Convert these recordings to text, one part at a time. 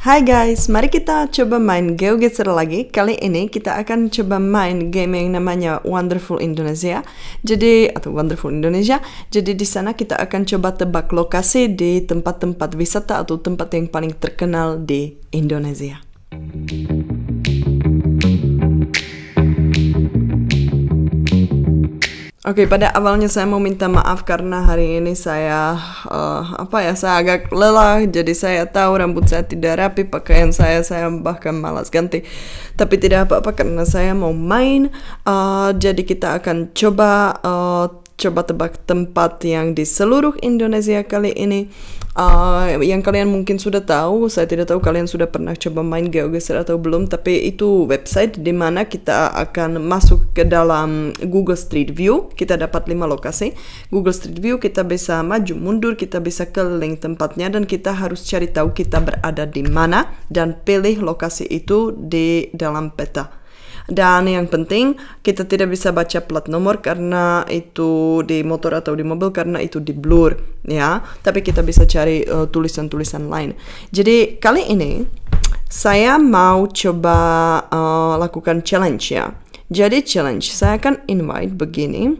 Hai guys, mari kita coba main GeoGeser lagi. Kali ini kita akan coba main game yang namanya Wonderful Indonesia. Atau Wonderful Indonesia. Jadi di sana kita akan coba tebak lokasi di tempat-tempat wisata atau tempat yang paling terkenal di Indonesia. Oke, pada awalnya saya mau minta maaf karena hari ini saya saya agak lelah, jadi saya tahu rambut saya tidak rapi, pakaian saya bahkan malas ganti. Tapi tidak apa-apa karena saya mau main. Jadi kita akan coba tebak tempat yang di seluruh Indonesia kali ini. Yang kalian mungkin sudah tahu, saya tidak tahu kalian sudah pernah coba main GeoGeser atau belum, tapi itu website di mana kita akan masuk ke dalam Google Street View. Kita dapat 5 lokasi. Google Street View kita bisa maju mundur, kita bisa keliling tempatnya, dan kita harus cari tahu kita berada di mana dan pilih lokasi itu di dalam peta. Dan yang penting kita tidak bisa baca plat nomor karena itu di motor atau di mobil karena itu di blur ya, tapi kita bisa cari tulisan-tulisan lain. Jadi kali ini saya mau coba lakukan challenge ya. Jadi challenge saya akan invite begini.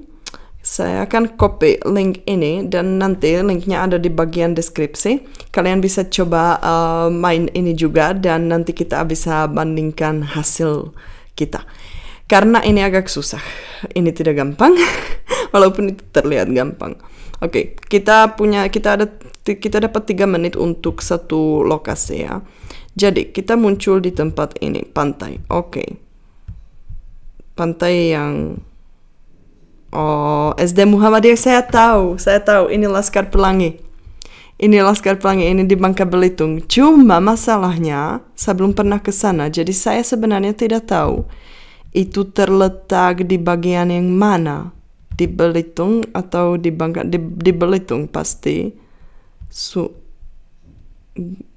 Saya akan copy link ini dan nanti linknya ada di bagian deskripsi. Kalian bisa coba main ini juga dan nanti kita bisa bandingkan hasil kita. Karena ini agak susah. Ini tidak gampang. Walaupun itu terlihat gampang. Oke, kita dapat 3 menit untuk satu lokasi ya. Jadi kita muncul di tempat ini, pantai. Oke. Pantai yang SD Muhammadiyah, saya tahu. Ini Laskar Pelangi. Ini di Bangka Belitung. Cuma masalahnya saya belum pernah ke sana, jadi saya sebenarnya tidak tahu itu terletak di bagian yang mana, di Belitung atau di Bangka. Di Belitung pasti.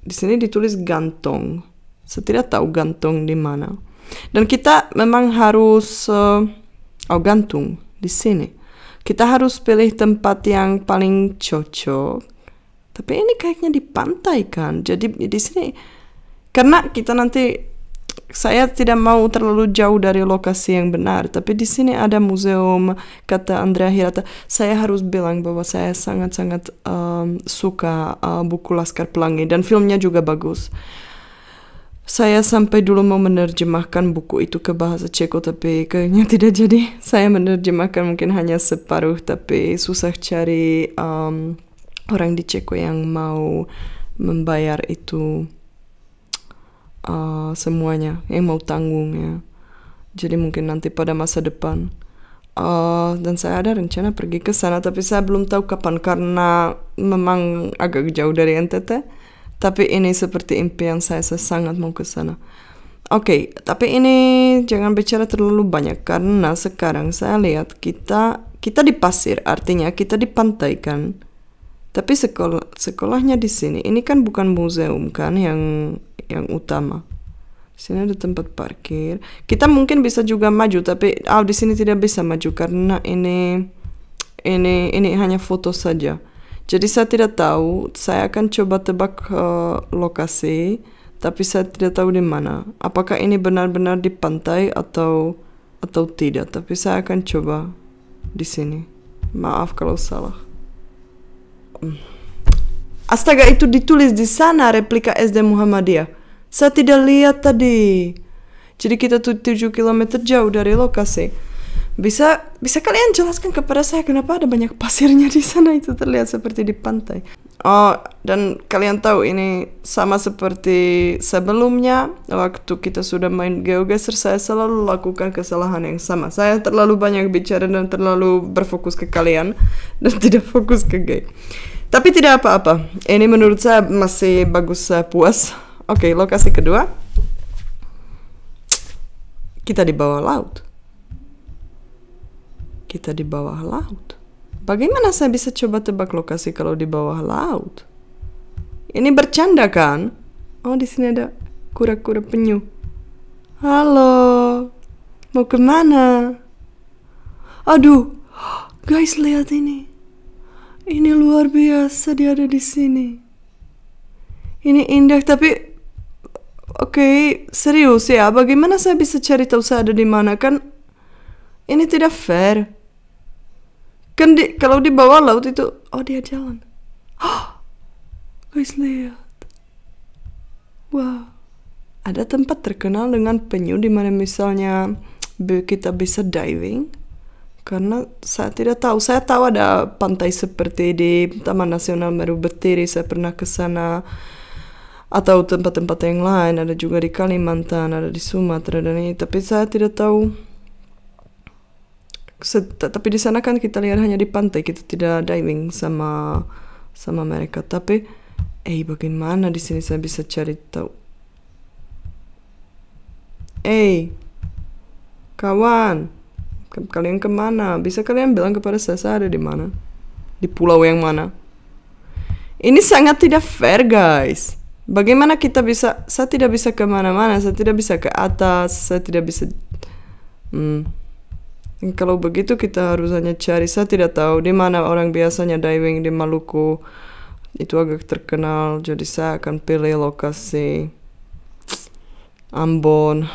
Di sini ditulis Gantong. Saya tidak tahu Gantong di mana. Dan kita memang harus Gantung di sini. Kita harus pilih tempat yang paling cocok. Tapi ini kayaknya di pantai kan. Jadi di sini karena kita nanti, saya tidak mau terlalu jauh dari lokasi yang benar. Tapi di sini ada museum, kata Andrea Hirata. Saya harus bilang bahwa saya sangat-sangat suka buku Laskar Pelangi dan filmnya juga bagus. Saya sampai dulu mau menerjemahkan buku itu ke bahasa Ceko, tapi kayaknya tidak jadi. Saya menerjemahkan mungkin hanya separuh, tapi susah cari orang di Ceko yang mau membayar itu semuanya, yang mau tanggung ya. Jadi mungkin nanti pada masa depan. Dan saya ada rencana pergi ke sana, tapi saya belum tahu kapan karena memang agak jauh dari NTT. Tapi ini seperti impian saya sangat mau ke sana. Oke, tapi ini jangan bicara terlalu banyak karena sekarang saya lihat kita di pasir, artinya kita di pantai kan. Tapi sekolahnya di sini. Ini kan bukan museum kan yang utama. Di sini ada tempat parkir. Kita mungkin bisa juga maju, tapi di sini tidak bisa maju karena ini hanya foto saja. Jadi saya tidak tahu. Saya akan coba tebak lokasi, tapi saya tidak tahu di mana. Apakah ini benar-benar di pantai atau tidak? Tapi saya akan coba di sini. Maaf kalau salah. Astaga, itu ditulis di sana replika SD Muhammadiyah. Saya tidak lihat tadi. Jadi kita tuh 7 km jauh dari lokasi. Bisa kalian jelaskan kepada saya kenapa ada banyak pasirnya di sana? Itu terlihat seperti di pantai. Dan kalian tahu ini sama seperti sebelumnya. Waktu kita sudah main GeoGeser, saya selalu lakukan kesalahan yang sama. Saya terlalu banyak bicara dan terlalu berfokus ke kalian dan tidak fokus ke game. Tapi tidak apa-apa. Ini menurut saya masih bagus, saya puas. Oke, lokasi kedua. Kita di bawah laut. Bagaimana saya bisa coba tebak lokasi kalau di bawah laut? Ini bercanda kan? Di sini ada kura-kura penyu. Halo. Mau kemana? Aduh. Guys, lihat ini. Ini luar biasa dia ada di sini. Ini indah, tapi Oke, serius ya, bagaimana saya bisa cari tahu saya ada di mana? Kan ini tidak fair. Kan kalau di bawah laut itu, oh dia jalan. Guys, lihat. Wow. Ada tempat terkenal dengan penyu di mana misalnya kita bisa diving. Karena saya tidak tahu. Saya tahu ada pantai seperti di Taman Nasional Meru Betiri. Saya pernah ke sana. Atau tempat-tempat yang lain. Ada juga di Kalimantan, ada di Sumatera dan ini. Tapi saya tidak tahu. Tapi di sana kan kita lihat hanya di pantai. Kita tidak diving sama mereka. Tapi, bagaimana di sini saya bisa cari tahu? Kawan, kalian kemana? Bisa kalian bilang kepada saya ada di mana? Di pulau yang mana? Ini sangat tidak fair, guys. Bagaimana kita bisa? Saya tidak bisa kemana-mana. Saya tidak bisa ke atas. Saya tidak bisa. Kalau begitu kita harus hanya cari. Saya tidak tahu di mana orang biasanya diving di Maluku. Itu agak terkenal. Jadi saya akan pilih lokasi Ambon.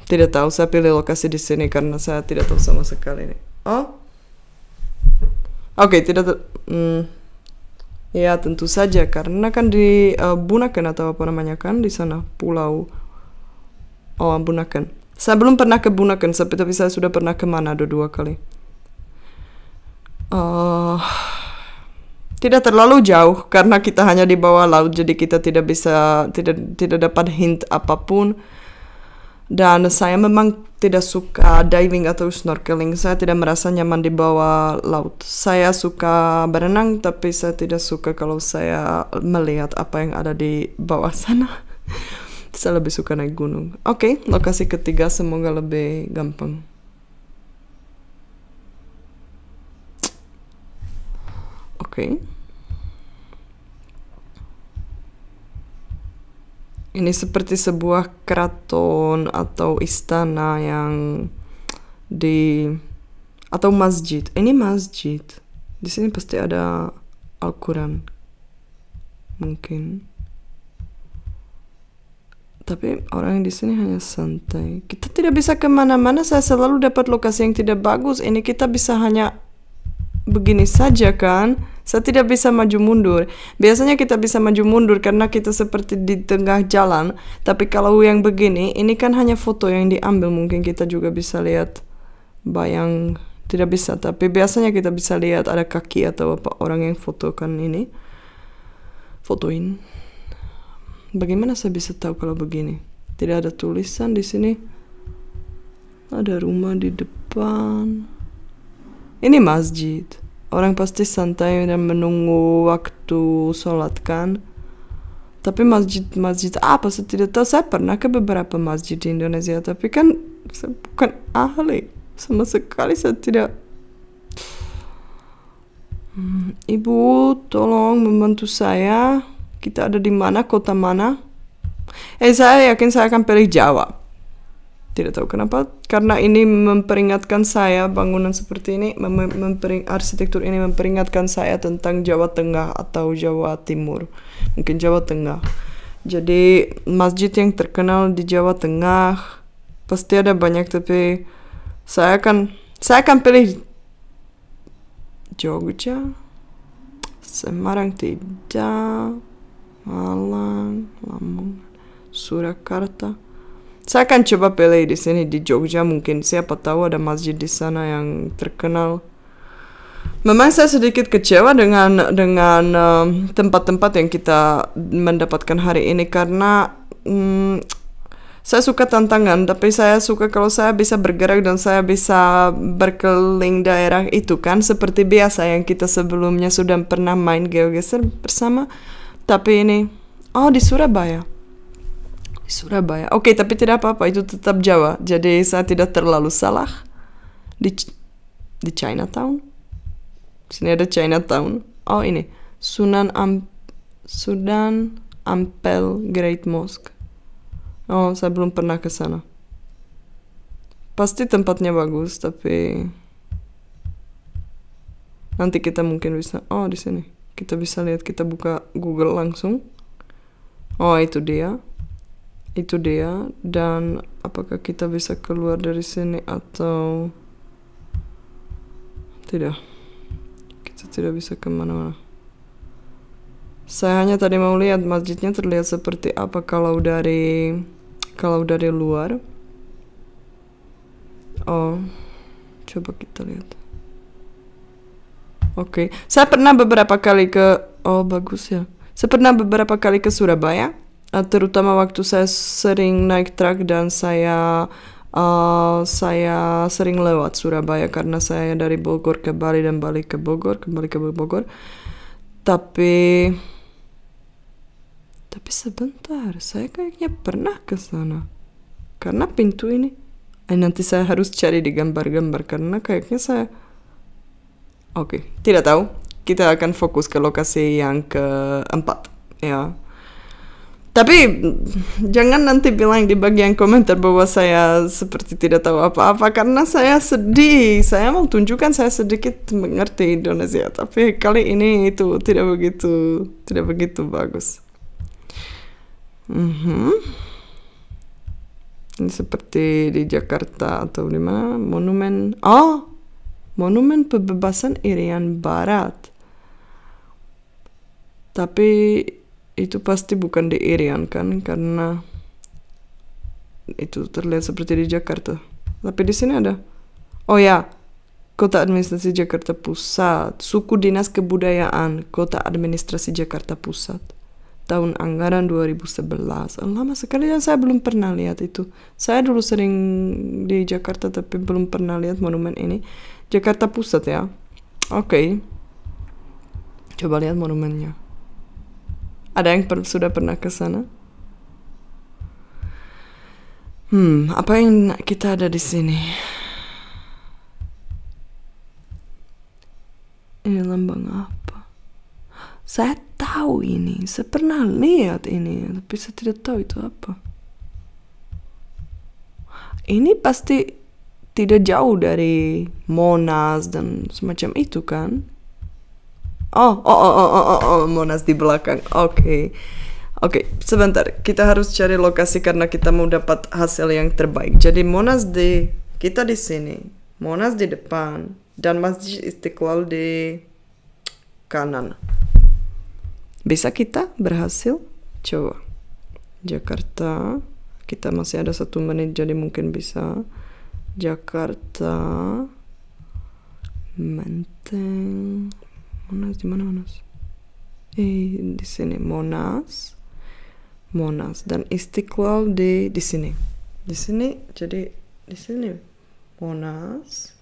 Tidak tahu, saya pilih lokasi di sini karena saya tidak tahu sama sekali nih. Oke, tidak. Ya tentu saja karena kan di Bunaken atau apa namanya kan di sana pulau. Bunaken. Saya belum pernah ke Bunaken, tapi saya sudah pernah ke Manado 2 kali. Tidak terlalu jauh karena kita hanya di bawah laut, jadi kita tidak dapat hint apapun. Dan saya memang tidak suka diving atau snorkeling. Saya tidak merasa nyaman di bawah laut. Saya suka berenang, tapi saya tidak suka kalau saya melihat apa yang ada di bawah sana. Saya lebih suka naik gunung. Oke, lokasi ketiga semoga lebih gampang. Oke. Ini seperti sebuah keraton atau istana yang atau masjid. Ini masjid. Di sini pasti ada Al-Quran. Mungkin. Tapi orang di sini hanya santai. Kita tidak bisa kemana-mana. Saya selalu dapat lokasi yang tidak bagus. Ini kita bisa hanya begini saja kan. Saya tidak bisa maju mundur. Biasanya kita bisa maju mundur karena kita seperti di tengah jalan. Tapi kalau yang begini, ini kan hanya foto yang diambil. Mungkin kita juga bisa lihat bayang. Tidak bisa, tapi biasanya kita bisa lihat ada kaki atau apa orang yang fotokan ini. Fotoin. Bagaimana saya bisa tahu kalau begini? Tidak ada tulisan di sini. Ada rumah di depan. Ini masjid. Orang pasti santai dan menunggu waktu sholat kan. Tapi masjid apa saya tidak tahu. Saya pernah ke beberapa masjid di Indonesia. Tapi kan saya bukan ahli. Sama sekali saya tidak. Ibu tolong membantu saya. Kita ada di mana, kota mana? Saya yakin saya akan pilih Jawa. Tidak tahu kenapa, karena ini memperingatkan saya, bangunan seperti ini, arsitektur ini memperingatkan saya tentang Jawa Tengah atau Jawa Timur. Mungkin Jawa Tengah. Jadi masjid yang terkenal di Jawa Tengah pasti ada banyak, tapi saya akan pilih Jogja, Semarang tidak, Malang, Lamongan, Surakarta. Saya akan coba pilih di sini di Jogja, mungkin siapa tahu ada masjid di sana yang terkenal. Memang saya sedikit kecewa dengan tempat-tempat yang kita mendapatkan hari ini karena saya suka tantangan, tapi saya suka kalau saya bisa bergerak dan saya bisa berkeliling daerah itu kan seperti biasa yang kita sebelumnya sudah pernah main GeoGeser bersama. Tapi ini di Surabaya. Oke, tapi tidak apa-apa, itu tetap Jawa. Jadi saya tidak terlalu salah. Di Chinatown. Sini ada Chinatown. Ini Sunan Ampel Great Mosque. Saya belum pernah ke sana. Pasti tempatnya bagus, tapi nanti kita mungkin bisa. Di sini. Kita bisa lihat, kita buka Google langsung. Itu dia. Itu dia. Dan apakah kita bisa keluar dari sini atau tidak? Kita tidak bisa kemana-mana. Saya hanya tadi mau lihat masjidnya terlihat seperti apa kalau dari luar. Oh, coba kita lihat. Oke, saya pernah beberapa kali ke, oh bagus ya. Saya pernah beberapa kali ke Surabaya, terutama waktu saya sering naik truk dan saya sering lewat Surabaya karena saya dari Bogor ke Bali dan balik ke Bogor, kembali ke Bogor. Tapi sebentar, saya kayaknya pernah ke sana. Karena pintu ini, nanti saya harus cari di gambar-gambar karena kayaknya saya. Oke, tidak tahu. Kita akan fokus ke lokasi yang keempat, ya. Tapi jangan nanti bilang di bagian komentar bahwa saya seperti tidak tahu apa-apa karena saya sedih. Saya mau tunjukkan saya sedikit mengerti Indonesia, tapi kali ini itu tidak begitu bagus. Ini seperti di Jakarta atau di mana? Monumen. Oh, Monumen Pembebasan Irian Barat. Tapi itu pasti bukan di Irian kan, karena itu terlihat seperti di Jakarta. Tapi di sini ada. Oh ya, Kota Administrasi Jakarta Pusat, Suku Dinas Kebudayaan, Kota Administrasi Jakarta Pusat. Tahun anggaran 2011. Lama sekali dan saya belum pernah lihat itu. Saya dulu sering di Jakarta tapi belum pernah lihat monumen ini. Jakarta Pusat ya. Oke. Coba lihat monumennya. Ada yang sudah pernah ke sana? Apa yang kita ada di sini? Ini lambang apa? Saya tahu ini, saya pernah lihat ini, tapi saya tidak tahu itu apa. Ini pasti tidak jauh dari Monas dan semacam itu kan? Oh, Monas di belakang. Oke, sebentar. Kita harus cari lokasi karena kita mau dapat hasil yang terbaik. Jadi kita di sini, Monas di depan, dan Masjid Istiqlal di kanan. Bisa kita berhasil? Coba. Jakarta. Kita masih ada 1 menit, jadi mungkin bisa. Jakarta. Menteng. Monas di mana Monas? Di sini Monas. Dan Istiqlal di sini. Di sini, jadi di sini Monas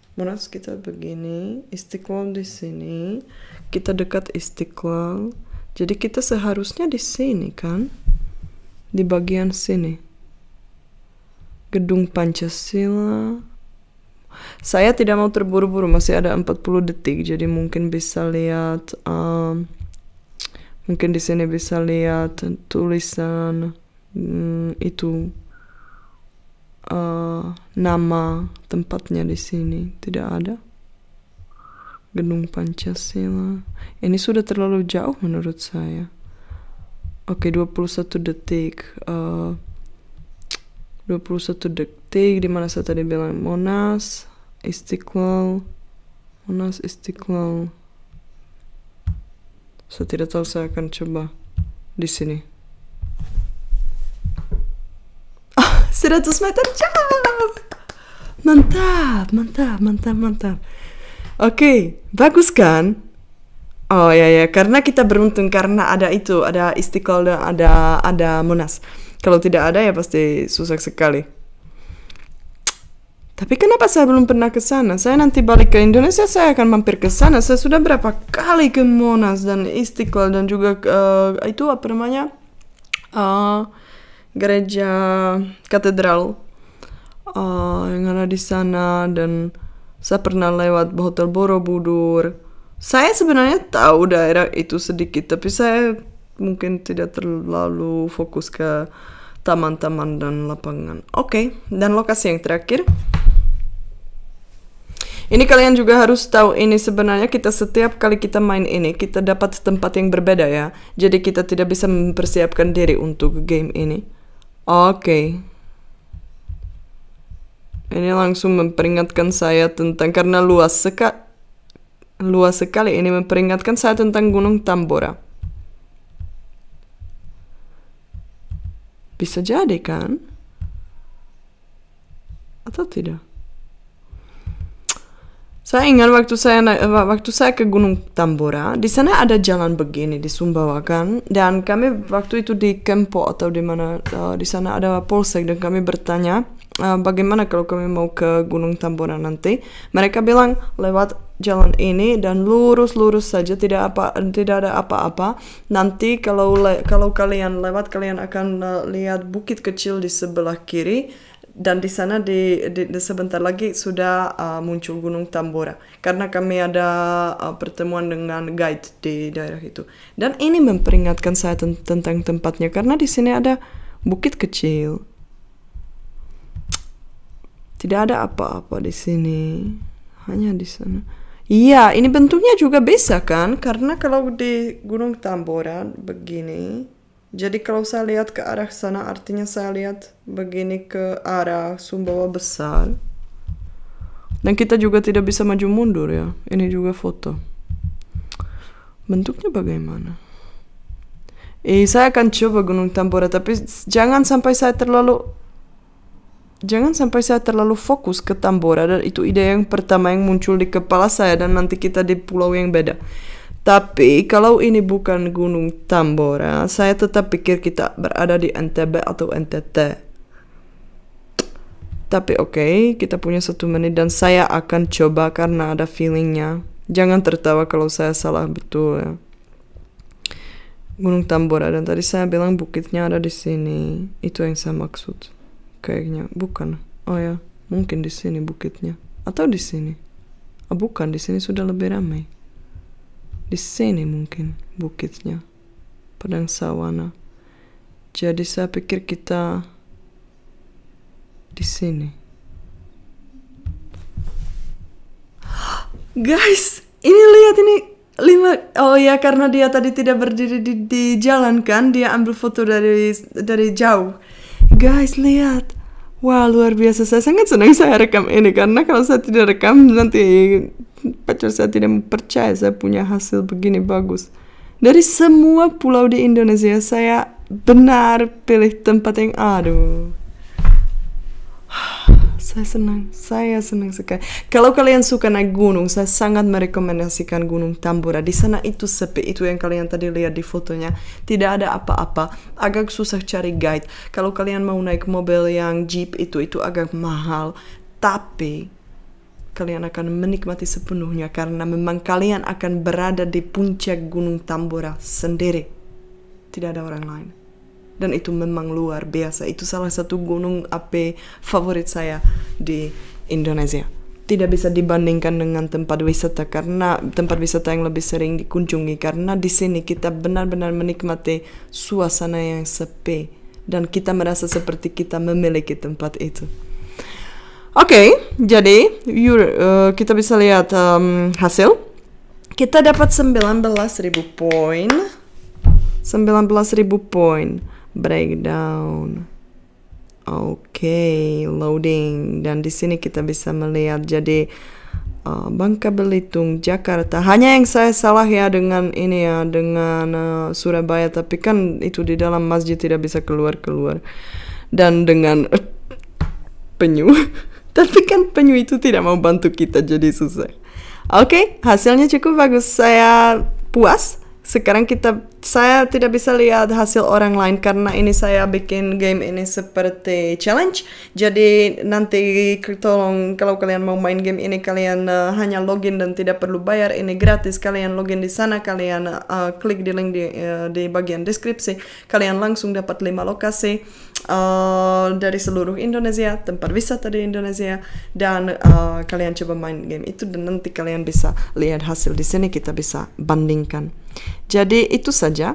kita begini, Istiqlal di sini. Kita dekat Istiqlal. Jadi kita seharusnya di sini kan? Di bagian sini. Gedung Pancasila. Saya tidak mau terburu-buru, masih ada 40 detik, jadi mungkin bisa lihat, mungkin di sini bisa lihat tulisan itu nama tempatnya di sini tidak ada. Gedung Pancasila. Ini sudah terlalu jauh menurut saya. Oke, 21 detik. 21 detik di mana saya tadi bilang Monas, Istiqlal. Saya tidak tahu, saya akan coba di sini. 100 meter jauh. Mantap. Oke, bagus kan? Oh ya, karena kita beruntung karena ada Istiqlal dan ada Monas. Kalau tidak ada ya pasti susah sekali. Tapi kenapa saya belum pernah ke sana? Saya nanti balik ke Indonesia, saya akan mampir ke sana. Saya sudah berapa kali ke Monas dan Istiqlal dan juga itu apa namanya? Gereja katedral yang ada di sana, dan saya pernah lewat Hotel Borobudur. Saya sebenarnya tahu daerah itu sedikit, tapi saya mungkin tidak terlalu fokus ke taman-taman dan lapangan. Oke, dan lokasi yang terakhir. Ini kalian juga harus tahu, ini sebenarnya kita setiap kali kita main ini, kita dapat tempat yang berbeda ya. Jadi kita tidak bisa mempersiapkan diri untuk game ini. Oke. Ini langsung memperingatkan saya tentang, karena luas sekali ini memperingatkan saya tentang Gunung Tambora. Bisa jadi kan? Atau tidak? Saya ingat waktu saya ke Gunung Tambora, di sana ada jalan begini di Sumbawa kan, dan kami waktu itu di Kempo atau di mana, di sana ada polsek, dan kami bertanya bagaimana kalau kami mau ke Gunung Tambora nanti. Mereka bilang lewat jalan ini dan lurus saja, tidak ada apa-apa. Nanti kalau kalian lewat, kalian akan lihat bukit kecil di sebelah kiri. Dan di sana di sebentar lagi sudah muncul Gunung Tambora, karena kami ada pertemuan dengan guide di daerah itu. Dan ini memperingatkan saya tentang tempatnya, karena di sini ada bukit kecil. Tidak ada apa-apa di sini, hanya di sana. Iya, ini bentuknya juga bisa kan, karena kalau di Gunung Tambora begini, jadi kalau saya lihat ke arah sana, artinya saya lihat begini ke arah Sumbawa besar. Dan kita juga tidak bisa maju mundur ya. Ini juga foto. Bentuknya bagaimana? Saya akan coba Gunung Tambora, tapi jangan sampai saya terlalu fokus ke Tambora, dan itu ide yang pertama yang muncul di kepala saya, dan nanti kita di pulau yang beda. Tapi kalau ini bukan Gunung Tambora, saya tetap pikir kita berada di NTB atau NTT. Tapi oke, kita punya 1 menit dan saya akan coba karena ada feelingnya. Jangan tertawa kalau saya salah, betul ya. Gunung Tambora, dan tadi saya bilang bukitnya ada di sini. Itu yang saya maksud. Kayaknya bukan. Oh ya, mungkin di sini bukitnya. Atau di sini. Bukan, di sini sudah lebih ramai. Di sini mungkin bukitnya, padang sawana. Jadi saya pikir kita di sini. Guys, ini lihat ini 5. Oh ya, karena dia tadi tidak berdiri di jalan kan, dia ambil foto dari jauh. Guys, lihat. Wah, luar biasa. Saya sangat senang saya rekam ini, karena kalau saya tidak rekam nanti pacar saya tidak percaya saya punya hasil begini bagus. Dari semua pulau di Indonesia, saya benar pilih tempat yang aduh. Saya senang sekali. Kalau kalian suka naik gunung, saya sangat merekomendasikan Gunung Tambora. Di sana itu sepi, itu yang kalian tadi lihat di fotonya. Tidak ada apa-apa, agak susah cari guide. Kalau kalian mau naik mobil yang jeep itu agak mahal. Tapi kalian akan menikmati sepenuhnya, karena memang kalian akan berada di puncak Gunung Tambora sendiri. Tidak ada orang lain. Dan itu memang luar biasa. Itu salah satu gunung api favorit saya di Indonesia. Tidak bisa dibandingkan dengan tempat wisata, karena tempat wisata yang lebih sering dikunjungi, karena di sini kita benar-benar menikmati suasana yang sepi dan kita merasa seperti kita memiliki tempat itu. Oke, jadi kita bisa lihat hasil. Kita dapat 19.000 poin. 19.000 poin. Breakdown. Oke, loading. Dan di sini kita bisa melihat, jadi Bangka Belitung, Jakarta. Hanya yang saya salah ya dengan ini ya, dengan Surabaya, tapi kan itu di dalam masjid tidak bisa keluar. Dan dengan penyu. Tapi kan penyu itu tidak mau bantu kita, jadi susah. Oke, hasilnya cukup bagus. Saya puas. Sekarang saya tidak bisa lihat hasil orang lain, karena ini saya bikin game ini seperti challenge. Jadi nanti tolong, kalau kalian mau main game ini, kalian hanya login dan tidak perlu bayar. Ini gratis. Kalian login di sana, kalian klik di link di bagian deskripsi. Kalian langsung dapat 5 lokasi dari seluruh Indonesia, tempat wisata di Indonesia, dan kalian coba main game itu, dan nanti kalian bisa lihat hasil di sini. Kita bisa bandingkan. Jadi itu saja.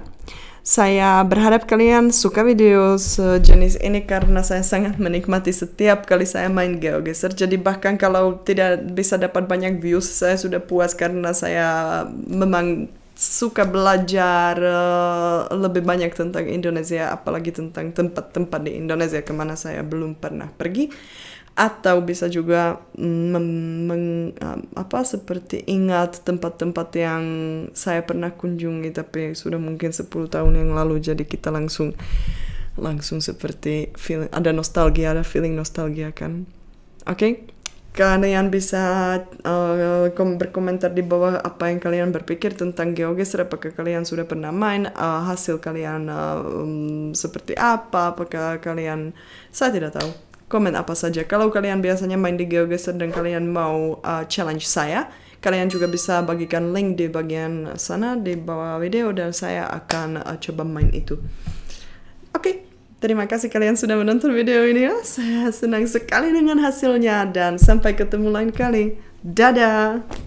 Saya berharap kalian suka video sejenis ini, karena saya sangat menikmati setiap kali saya main GeoGeser. Jadi bahkan kalau tidak bisa dapat banyak views, saya sudah puas, karena saya memang suka belajar lebih banyak tentang Indonesia, apalagi tentang tempat-tempat di Indonesia kemana saya belum pernah pergi, atau bisa juga seperti ingat tempat-tempat yang saya pernah kunjungi tapi sudah mungkin 10 tahun yang lalu, jadi kita langsung seperti ada feeling nostalgia kan. Oke? Kalian bisa berkomentar di bawah apa yang kalian berpikir tentang GeoGeser. Apakah kalian sudah pernah main, hasil kalian seperti apa, apakah kalian, saya tidak tahu, komen apa saja. Kalau kalian biasanya main di GeoGeser dan kalian mau challenge saya, kalian juga bisa bagikan link di bagian sana di bawah video dan saya akan coba main itu. Oke. Terima kasih kalian sudah menonton video ini ya. Saya senang sekali dengan hasilnya dan sampai ketemu lain kali. Dadah!